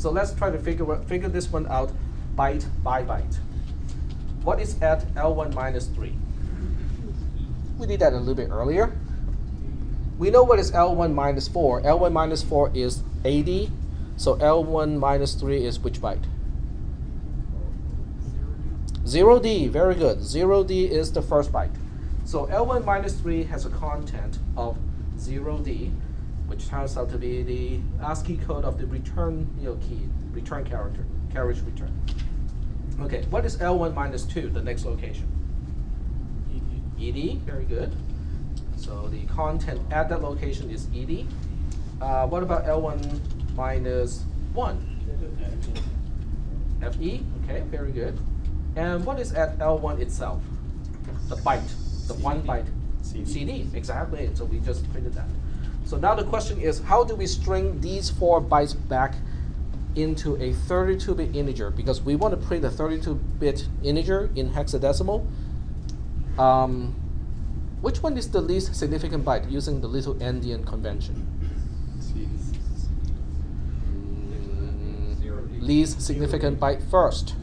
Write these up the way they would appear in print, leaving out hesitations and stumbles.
So let's try to figure this one out byte by byte. What is at L1 minus 3? We did that a little bit earlier. We know what is L1 minus 4. L1 minus 4 is 80. So L1 minus 3 is which byte? 0D, very good. 0D is the first byte. So L1 minus 3 has a content of 0D, which turns out to be the ASCII code of the return key, return character, carriage return. Okay, what is L1 minus 2, the next location? ED, very good. So the content at that location is ED. What about L1 minus 1? FE, okay, very good. And what is at L1 itself? The byte, the CD. 1 byte. CD, exactly, so we just printed that. So now the question is, how do we string these 4 bytes back into a 32-bit integer? Because we want to print a 32-bit integer in hexadecimal. Which one is the least significant byte using the little endian convention? Least significant byte first.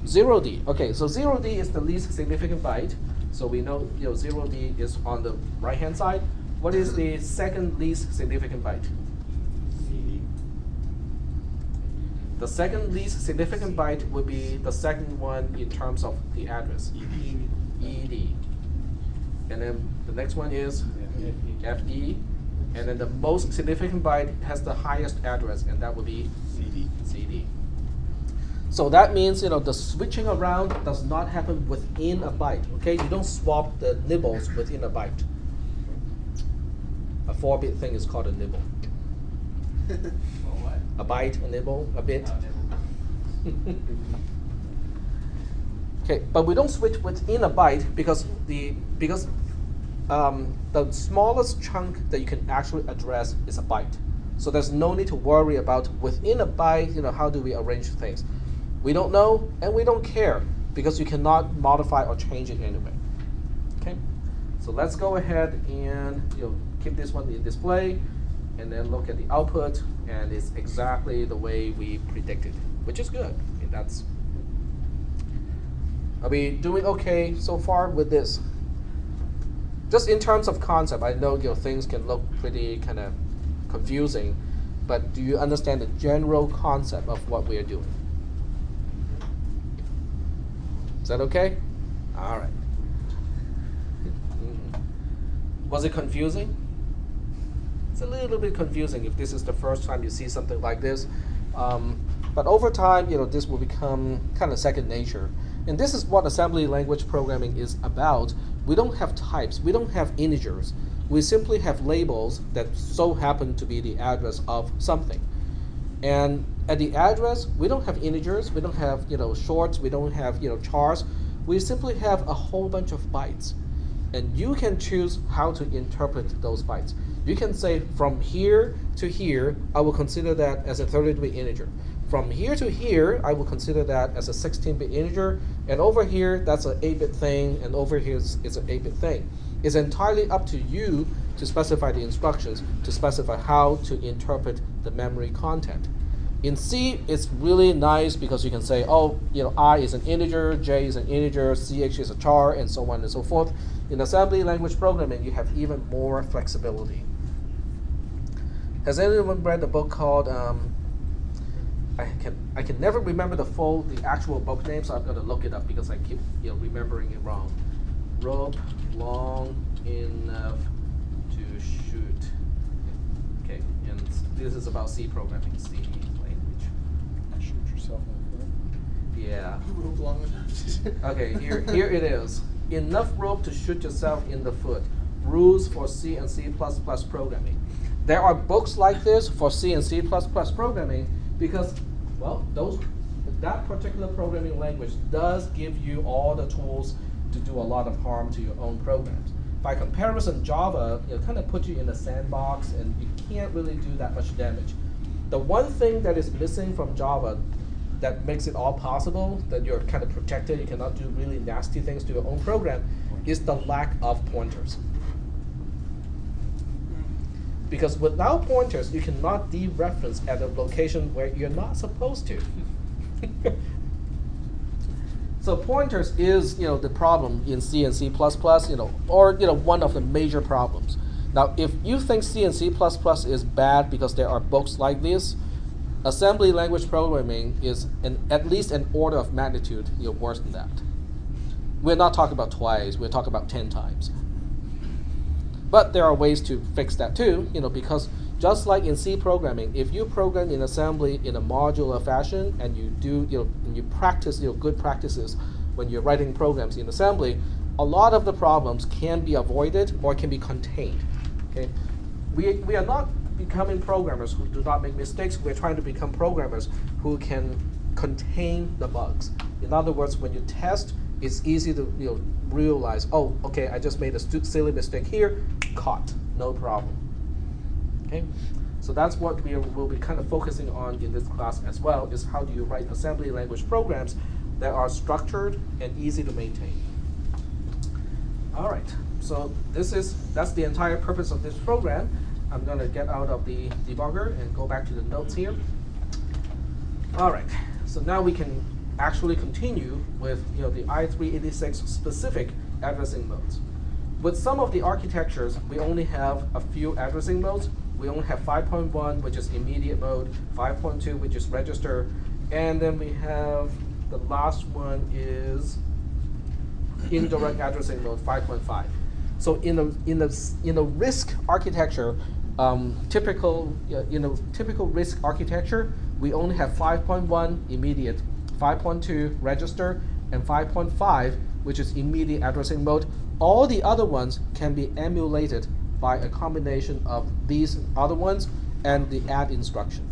0D. Okay, so 0D is the least significant byte. So we know 0D is on the right-hand side. What is the second least significant byte? CD. The second least significant byte would be the second one in terms of the address. ED. And then the next one is FE. And then the most significant byte has the highest address, and that would be CD. So that means the switching around does not happen within a byte. Okay, you don't swap the nibbles within a byte. A 4-bit thing is called a nibble. A byte, a nibble, a bit. Okay, but we don't switch within a byte because the smallest chunk that you can actually address is a byte. So there's no need to worry about within a byte, how do we arrange things. We don't know and we don't care because you cannot modify or change it anyway. Okay, so let's go ahead and keep this one in display and then look at the output, and it's exactly the way we predicted, which is good. Okay, are we doing okay so far with this? Just in terms of concept, I know things can look pretty kind of confusing, but do you understand the general concept of what we are doing? Is that okay? All right. Was it confusing? It's a little bit confusing if this is the first time you see something like this. But over time, this will become kind of second nature. And this is what assembly language programming is about. We don't have types. We don't have integers. We simply have labels that so happen to be the address of something. And at the address, we don't have integers. We don't have shorts. We don't have chars. We simply have a whole bunch of bytes. And you can choose how to interpret those bytes. You can say from here to here, I will consider that as a 32-bit integer. From here to here, I will consider that as a 16-bit integer. And over here, that's an 8-bit thing. And over here is an 8-bit thing. It's entirely up to you to specify the instructions, to specify how to interpret the memory content. In C, it's really nice because you can say, oh, I is an integer, J is an integer, CH is a char, and so on and so forth. In assembly language programming, you have even more flexibility. Has anyone read a book called, I can never remember the actual book name, so I'm going to look it up because I keep remembering it wrong. Rope long enough to shoot. Okay, and this is about C programming, C language. Shoot yourself in the foot. Yeah. Rope long enough. Okay, here it is. Enough rope to shoot yourself in the foot. Rules for C and C++ programming. There are books like this for C and C++ programming because, well, that particular programming language does give you all the tools to do a lot of harm to your own programs. By comparison, Java kind of puts you in a sandbox and you can't really do that much damage. The one thing that is missing from Java that makes it all possible, that you're kind of protected, you cannot do really nasty things to your own program, is the lack of pointers. Because without pointers, you cannot dereference at a location where you're not supposed to. So pointers is the problem in C and C++, or one of the major problems. Now, if you think C and C++ is bad because there are books like this, assembly language programming is at least an order of magnitude worse than that. We're not talking about twice, we're talking about 10 times. But there are ways to fix that too, because just like in C programming, if you program in assembly in a modular fashion and you do, and you practice good practices when you're writing programs in assembly, a lot of the problems can be avoided or can be contained. Okay, we are not becoming programmers who do not make mistakes. We're trying to become programmers who can contain the bugs. In other words, when you test, it's easy to realize, oh, okay, I just made a silly mistake here, caught, no problem. Okay, so that's what we will be kind of focusing on in this class as well, is how do you write assembly language programs that are structured and easy to maintain. All right, so that's the entire purpose of this program. I'm going to get out of the debugger and go back to the notes here. All right, so now we can actually continue with the i386 specific addressing modes. With some of the architectures, we only have a few addressing modes. We only have 5.1, which is immediate mode, 5.2, which is register, and then we have the last one is indirect addressing mode, 5.5. So in the RISC architecture, typical RISC architecture, we only have 5.1 immediate, 5.2 register, and 5.5, which is immediate addressing mode. All the other ones can be emulated by a combination of these other ones and the add instruction.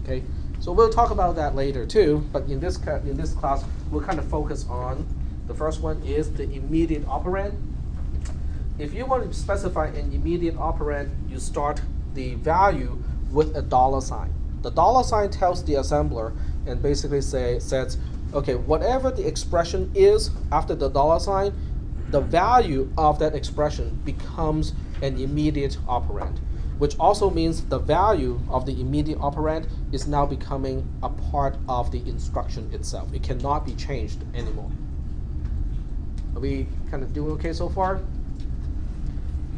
Okay, so we'll talk about that later too. But in this class, we'll kind of focus on the first one is the immediate operand. If you want to specify an immediate operand, you start the value with a $sign. The $sign tells the assembler and basically says, okay, whatever the expression is after the $sign, the value of that expression becomes an immediate operand, which also means the value of the immediate operand is now becoming a part of the instruction itself. It cannot be changed anymore. Are we kind of doing okay so far?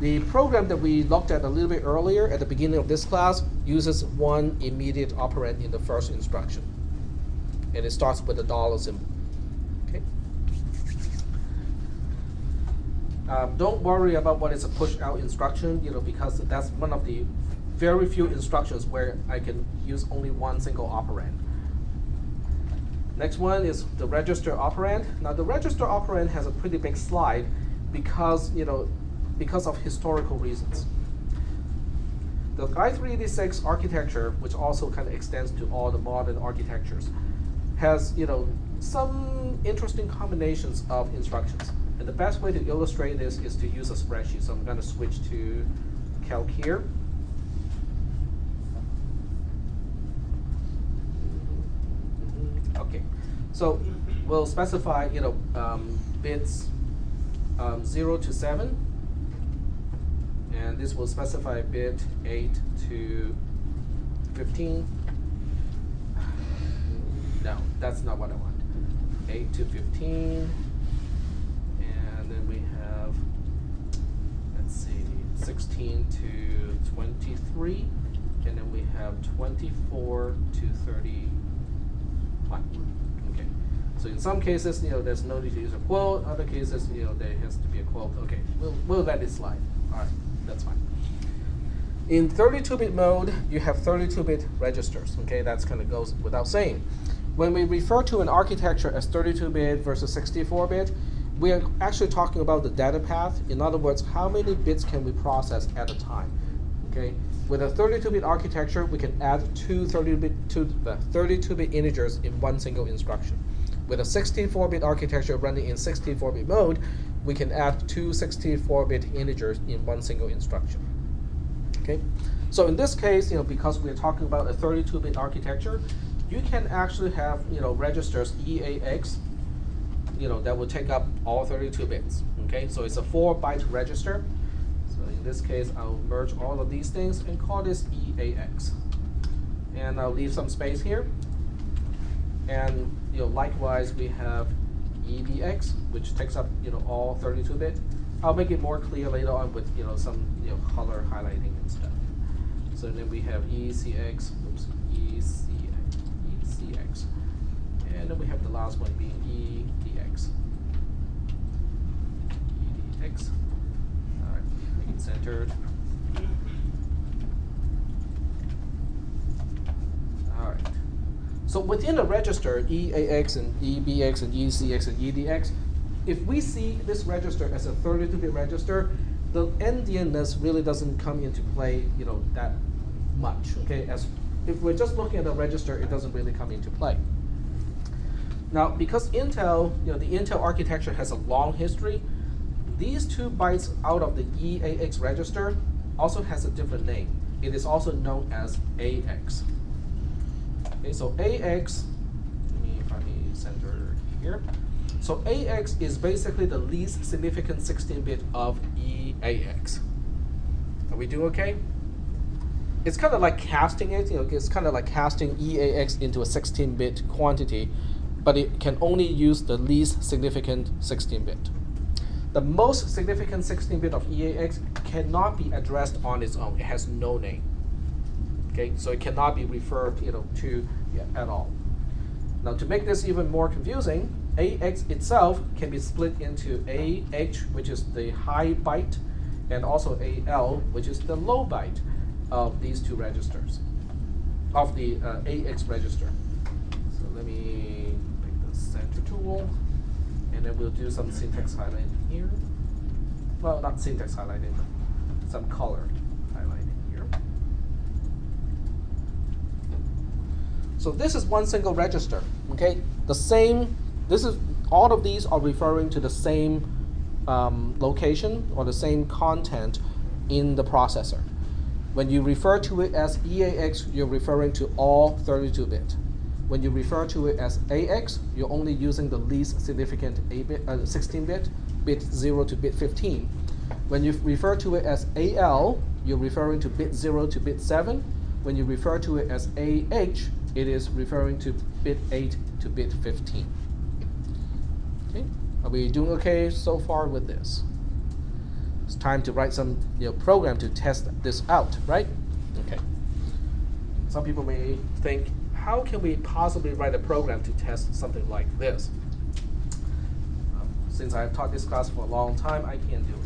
The program that we looked at a little bit earlier at the beginning of this class uses one immediate operand in the first instruction. And it starts with a $symbol. Okay. Don't worry about what is a push out instruction, because that's one of the very few instructions where I can use only one single operand. Next one is the register operand. Now the register operand has a pretty big slide because of historical reasons. The i386 architecture, which also kind of extends to all the modern architectures, has some interesting combinations of instructions. And the best way to illustrate this is to use a spreadsheet. So I'm going to switch to calc here. Okay, so we'll specify bits 0 to 7, and this will specify bit 8 to 15. No, that's not what I want. 8 to 15, and then we have, let's see, 16 to 23, and then we have 24 to 31. Okay, so in some cases, there's no need to use a quote. Other cases, there has to be a quote. Okay, we'll let it slide. All right, that's fine. In 32-bit mode, you have 32-bit registers. Okay, that's kind of goes without saying. When we refer to an architecture as 32-bit versus 64-bit, we are actually talking about the data path. In other words, how many bits can we process at a time? Okay, with a 32-bit architecture, we can add two 32-bit integers in one single instruction. With a 64-bit architecture running in 64-bit mode, we can add two 64-bit integers in one single instruction. Okay, so in this case, because we're talking about a 32-bit architecture, you can actually have registers EAX, that will take up all 32 bits. Okay, so it's a 4-byte register. So in this case, I'll merge all of these things and call this EAX. And I'll leave some space here. And likewise, we have EBX, which takes up all 32-bit. I'll make it more clear later on with some color highlighting and stuff. So then we have ECX, ECX, and then we have the last one being EDX. EDX. All right, make it centered. All right. So within a register, EAX and EBX and ECX and EDX, if we see this register as a 32-bit register, the endianness really doesn't come into play, that much. Okay, as if we're just looking at the register, it doesn't really come into play. Now, because Intel, the Intel architecture has a long history, these 2 bytes out of the EAX register also has a different name. It is also known as AX. Okay, so AX, let me finally center here. So AX is basically the least significant 16-bit of EAX. Are we doing okay? It's kind of like casting it, it's kind of like casting EAX into a 16-bit quantity, but it can only use the least significant 16-bit. The most significant 16-bit of EAX cannot be addressed on its own. It has no name. Okay, so it cannot be referred to at all. Now, to make this even more confusing, AX itself can be split into AH, which is the high byte, and also AL, which is the low byte of these 2 registers, of the AX register. So let me pick the center tool, and then we'll do some syntax highlighting here. Well, not syntax highlighting, but some color highlighting here. So this is one single register, okay? The same, all of these are referring to the same location or the same content in the processor. When you refer to it as EAX, you're referring to all 32-bit. When you refer to it as AX, you're only using the least significant 16-bit, bit 0 to bit 15. When you refer to it as AL, you're referring to bit 0 to bit 7. When you refer to it as AH, it is referring to bit 8 to bit 15. Okay, are we doing okay so far with this? It's time to write some program to test this out, right? Okay. Some people may think, how can we possibly write a program to test something like this? Since I've taught this class for a long time, I can't do it.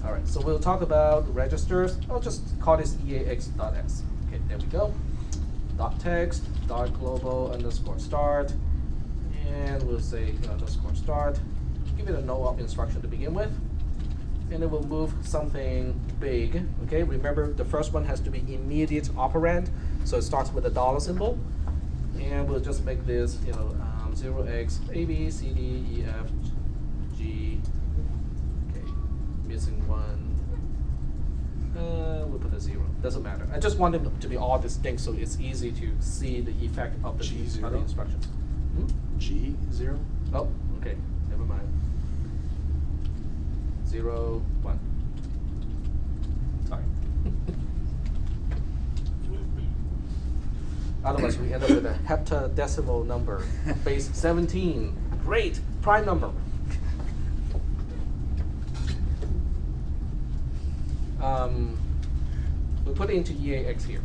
All right, so we'll talk about registers. I'll just call this EAX.s. Okay, there we go. .text, .global underscore start, and we'll say underscore start. Give it a no-op instruction to begin with, and then we'll move something big. Okay, remember the first one has to be immediate operand, so it starts with a dollar symbol, and we'll just make this 0x A B C D E F G. Okay, missing one. We'll put a 0. Doesn't matter. I just want them to be all distinct, so it's easy to see the effect of the other instructions. G0. Oh, okay. Never mind. 0, 1. Sorry. Otherwise, we end up with a heptadecimal number, base 17. Great, prime number. We'll put it into EAX here.